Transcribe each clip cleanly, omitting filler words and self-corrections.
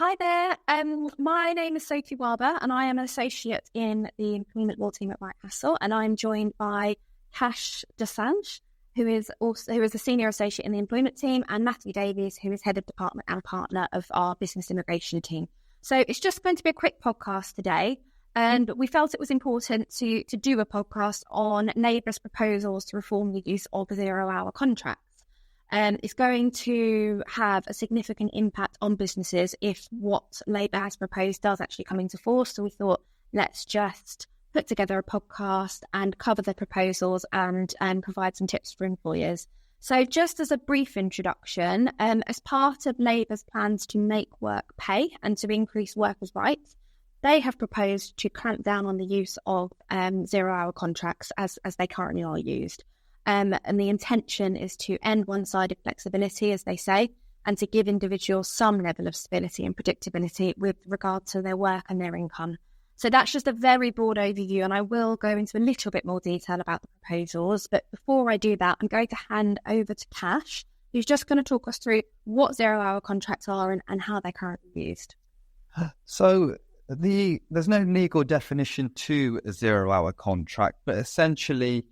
Hi there. My name is Sophie Wahba, and I am an associate in the employment law team at White Castle, and I'm joined by Kash Dosanjh, who is a senior associate in the employment team, and Matthew Davies, who is head of department and partner of our business immigration team. So it's just going to be a quick podcast today, and we felt it was important to do a podcast on Labour's proposals to reform the use of zero-hour contracts. It's going to have a significant impact on businesses if what Labour has proposed does actually come into force. So we thought, let's just put together a podcast and cover the proposals and provide some tips for employers. So just as a brief introduction, as part of Labour's plans to make work pay and to increase workers' rights, they have proposed to clamp down on the use of zero-hour contracts as they currently are used. And the intention is to end one-sided flexibility, as they say, and to give individuals some level of stability and predictability with regard to their work and their income. So that's just a very broad overview, and I will go into a little bit more detail about the proposals. But before I do that, I'm going to hand over to Kash, who's just going to talk us through what zero-hour contracts are and how they're currently used. So there's no legal definition to a zero-hour contract, but essentially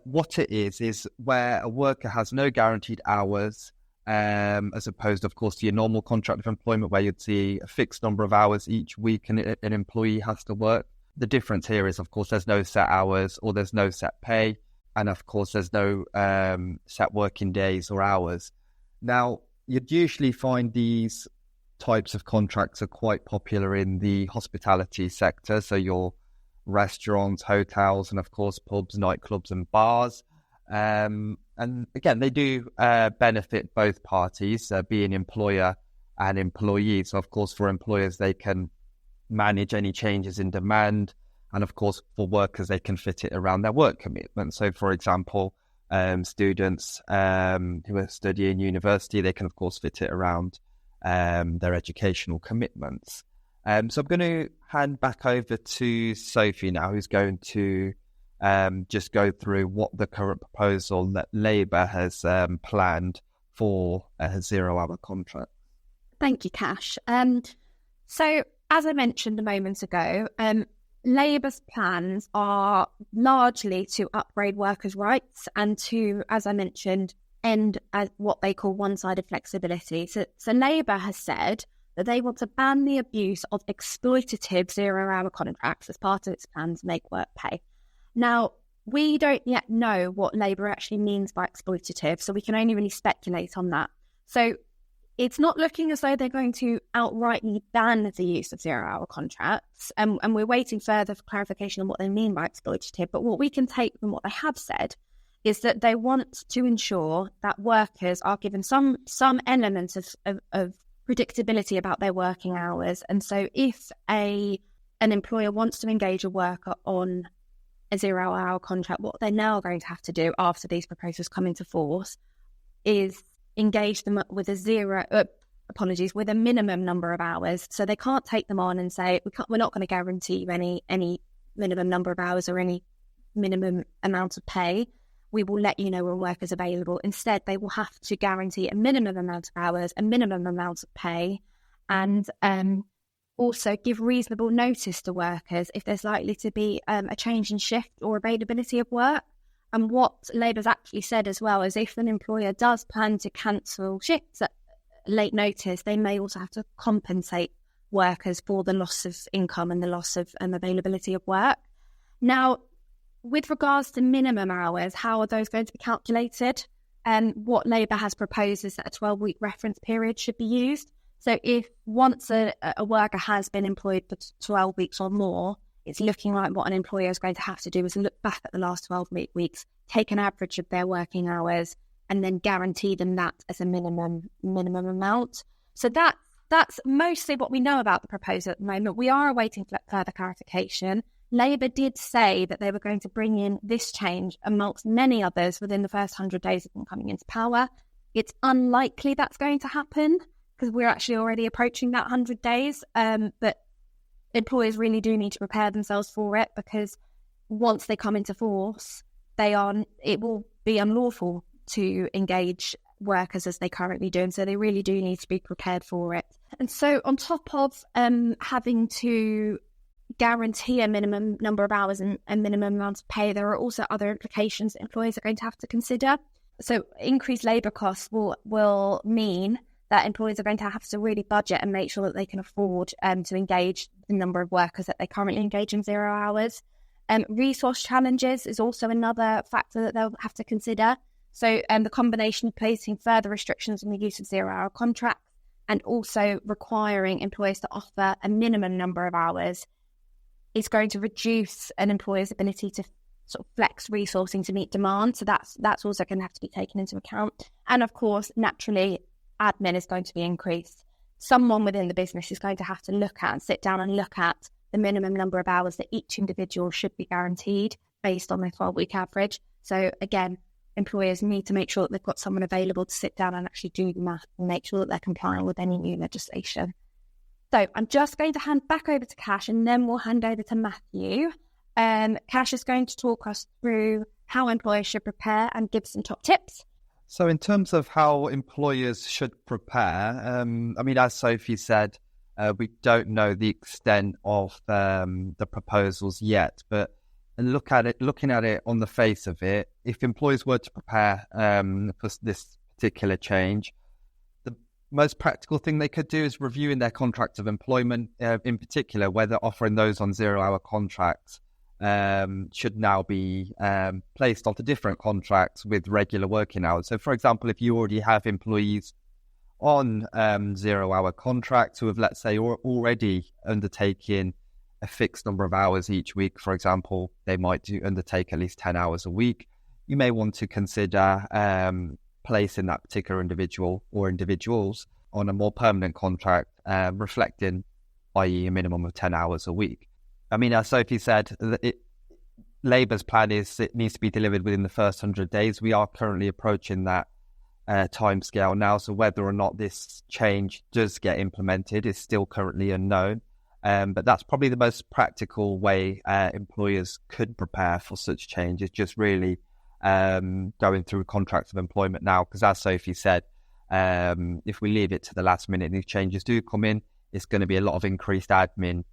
what it is where a worker has no guaranteed hours, as opposed, of course, to your normal contract of employment where you'd see a fixed number of hours each week and an employee has to work. The difference here is, of course, there's no set hours or there's no set pay. And, of course, there's no set working days or hours. Now, you'd usually find these types of contracts are quite popular in the hospitality sector. So your restaurants, hotels, and of course pubs, nightclubs and bars. And again, they do benefit both parties, being employer and employee. So of course for employers, they can manage any changes in demand. And of course for workers, they can fit it around their work commitment. So for example, students who are studying university, they can of course fit it around their educational commitments. So I'm going to hand back over to Sophie now, who's going to just go through what the current proposal that Labour has planned for a zero-hour contract. Thank you, Kash. So as I mentioned a moment ago, Labour's plans are largely to upgrade workers' rights and to, as I mentioned, end what they call one-sided flexibility. So Labour has said that they want to ban the abuse of exploitative zero-hour contracts as part of its plan to make work pay. Now, we don't yet know what Labour actually means by exploitative, so we can only really speculate on that. So it's not looking as though they're going to outrightly ban the use of zero-hour contracts, and we're waiting further for clarification on what they mean by exploitative. But what we can take from what they have said is that they want to ensure that workers are given some elements of predictability about their working hours. And so if an employer wants to engage a worker on a zero-hour contract, what they're now going to have to do after these proposals come into force is engage them with with a minimum number of hours. So they can't take them on and say, we're not going to guarantee you any minimum number of hours or any minimum amount of pay. We will let you know when work is available. Instead, they will have to guarantee a minimum amount of hours, a minimum amount of pay, and also give reasonable notice to workers if there's likely to be a change in shift or availability of work. And what Labour's actually said as well is if an employer does plan to cancel shifts at late notice, they may also have to compensate workers for the loss of income and the loss of availability of work. Now, with regards to minimum hours, how are those going to be calculated? What Labour has proposed is that a 12-week reference period should be used. So if once a worker has been employed for 12 weeks or more, it's looking like what an employer is going to have to do is look back at the last 12 weeks, take an average of their working hours, and then guarantee them that as a minimum amount. So that's mostly what we know about the proposal at the moment. We are awaiting further clarification. Labour did say that they were going to bring in this change amongst many others within the first 100 days of them coming into power. It's unlikely that's going to happen because we're actually already approaching that 100 days. But employers really do need to prepare themselves for it because once they come into force, it will be unlawful to engage workers as they currently do. And so they really do need to be prepared for it. And so on top of having to guarantee a minimum number of hours and a minimum amount of pay, there are also other implications that employers are going to have to consider. So increased labour costs will mean that employers are going to have to really budget and make sure that they can afford to engage the number of workers that they currently engage in 0 hours. Resource challenges is also another factor that they'll have to consider. So the combination of placing further restrictions on the use of 0-hour contracts and also requiring employers to offer a minimum number of hours is going to reduce an employer's ability to sort of flex resourcing to meet demand. So that's also going to have to be taken into account. And of course, naturally, admin is going to be increased. Someone within the business is going to have to sit down and look at the minimum number of hours that each individual should be guaranteed based on their 12-week average. So again, employers need to make sure that they've got someone available to sit down and actually do the math and make sure that they're compliant with any new legislation. So I'm just going to hand back over to Kash and then we'll hand over to Matthew. Kash is going to talk us through how employers should prepare and give some top tips. So in terms of how employers should prepare, as Sophie said, we don't know the extent of the proposals yet, but looking at it on the face of it, if employers were to prepare for this particular change, the most practical thing they could do is reviewing their contracts of employment, in particular, whether offering those on 0-hour contracts should now be placed onto different contracts with regular working hours. So, for example, if you already have employees on 0-hour contracts who have, let's say, already undertaken a fixed number of hours each week, for example, they might undertake at least 10 hours a week, you may want to consider placing that particular individual or individuals on a more permanent contract, reflecting, i.e. a minimum of 10 hours a week. As Sophie said, Labour's plan is it needs to be delivered within the first 100 days. We are currently approaching that timescale now, so whether or not this change does get implemented is still currently unknown. But that's probably the most practical way employers could prepare for such change, is just really going through contracts of employment now. Because as Sophie said, if we leave it to the last minute and these changes do come in, it's going to be a lot of increased admin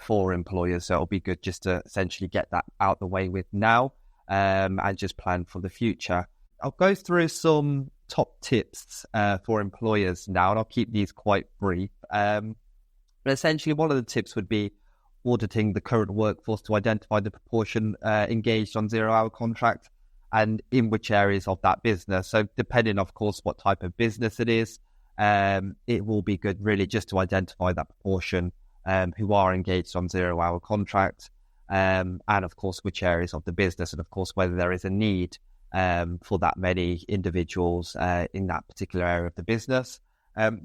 for employers. So it'll be good just to essentially get that out the way with now and just plan for the future. I'll go through some top tips for employers now, and I'll keep these quite brief. But essentially, one of the tips would be auditing the current workforce to identify the proportion engaged on 0-hour contract and in which areas of that business. So depending, of course, what type of business it is, it will be good really just to identify that proportion who are engaged on 0-hour contracts and, of course, which areas of the business and, of course, whether there is a need for that many individuals in that particular area of the business.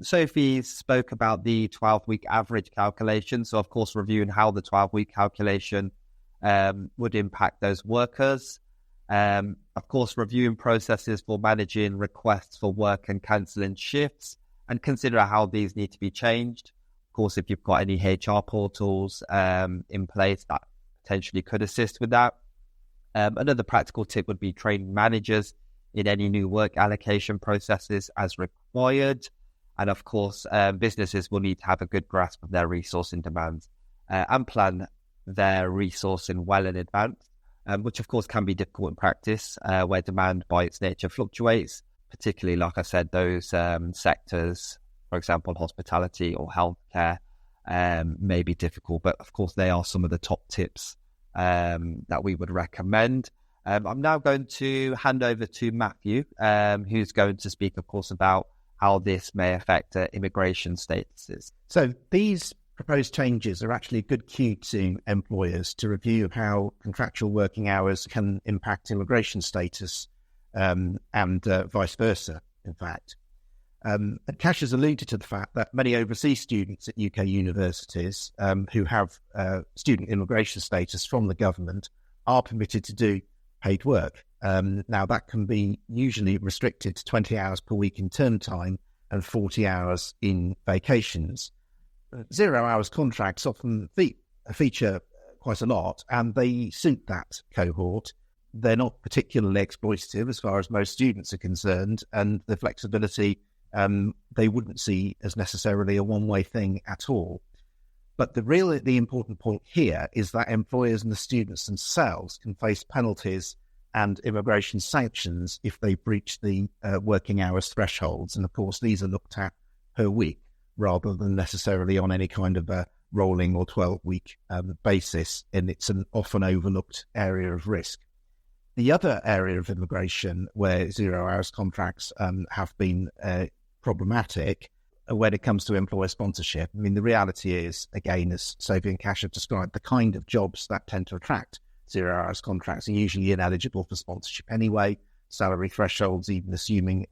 Sophie spoke about the 12-week average calculation. So, of course, reviewing how the 12-week calculation would impact those workers. Of course, reviewing processes for managing requests for work and cancelling shifts and consider how these need to be changed. Of course, if you've got any HR portals in place, that potentially could assist with that. Another practical tip would be training managers in any new work allocation processes as required. And of course, businesses will need to have a good grasp of their resourcing demands and plan their resourcing well in advance, which of course can be difficult in practice where demand by its nature fluctuates, particularly, like I said, those sectors, for example, hospitality or healthcare may be difficult. But of course, they are some of the top tips that we would recommend. I'm now going to hand over to Matthew, who's going to speak, of course, about how this may affect immigration statuses. So these proposed changes are actually a good cue to employers to review how contractual working hours can impact immigration status and vice versa, in fact. And Kash has alluded to the fact that many overseas students at UK universities who have student immigration status from the government are permitted to do paid work. Now, that can be usually restricted to 20 hours per week in term time and 40 hours in vacations. 0 hours contracts often feature quite a lot, and they suit that cohort. they're not particularly exploitative as far as most students are concerned, and the flexibility they wouldn't see as necessarily a one-way thing at all. But the important point here is that employers and the students themselves can face penalties and immigration sanctions if they breach the working hours thresholds. And of course, these are looked at per week rather than necessarily on any kind of a rolling or 12-week basis. And it's an often overlooked area of risk. The other area of immigration where 0 hours contracts have been problematic when it comes to employer sponsorship. I mean, the reality is, again, as Sophie and Kash have described, the kind of jobs that tend to attract 0 hours contracts are usually ineligible for sponsorship anyway. Salary thresholds, even assuming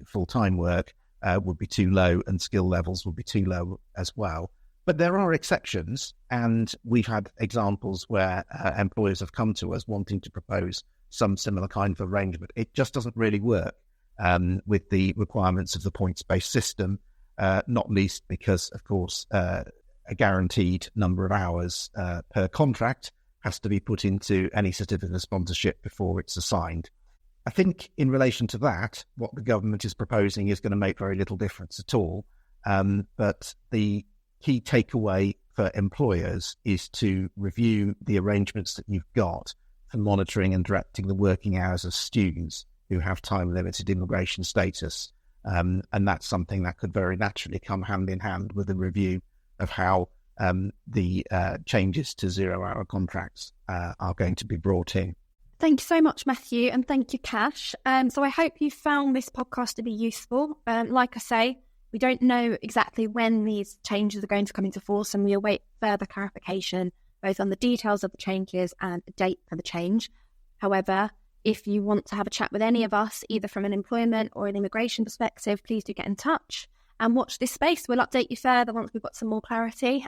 full-time work, would be too low, and skill levels would be too low as well. But there are exceptions, and we've had examples where employers have come to us wanting to propose some similar kind of arrangement. It just doesn't really work with the requirements of the points-based system, not least because, of course, a guaranteed number of hours per contract has to be put into any certificate of sponsorship before it's assigned. I think in relation to that, what the government is proposing is going to make very little difference at all. But the key takeaway for employers is to review the arrangements that you've got for monitoring and directing the working hours of students who have time-limited immigration status. And that's something that could very naturally come hand in hand with a review of how the changes to 0 hour contracts are going to be brought in. Thank you so much, Matthew, and thank you, Kash. So I hope you found this podcast to be useful. Like I say, we don't know exactly when these changes are going to come into force, and we await further clarification both on the details of the changes and a date for the change. However, if you want to have a chat with any of us, either from an employment or an immigration perspective, please do get in touch and watch this space. We'll update you further once we've got some more clarity.